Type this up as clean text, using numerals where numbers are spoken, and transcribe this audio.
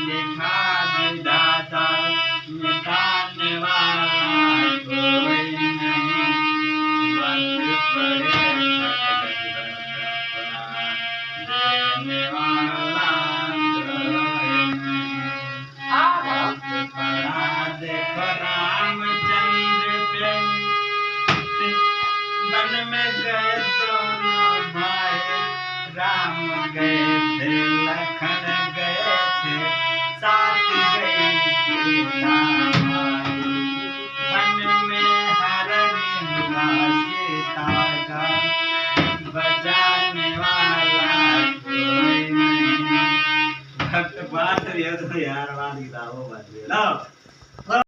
लिखा विधाता मिटाने वाला कोई नहीं। वक्त पड़े देने वाला कोई नहीं। वक्त पड़ा देखो रामचंद्र पे वन में गए दोनों भाई। राम गए थे लखन गए थे साथ गई सीता माई। वन में हरण हुआ सीता का बचाने वाला कोई नहीं। भक्त बात यार बात वो बात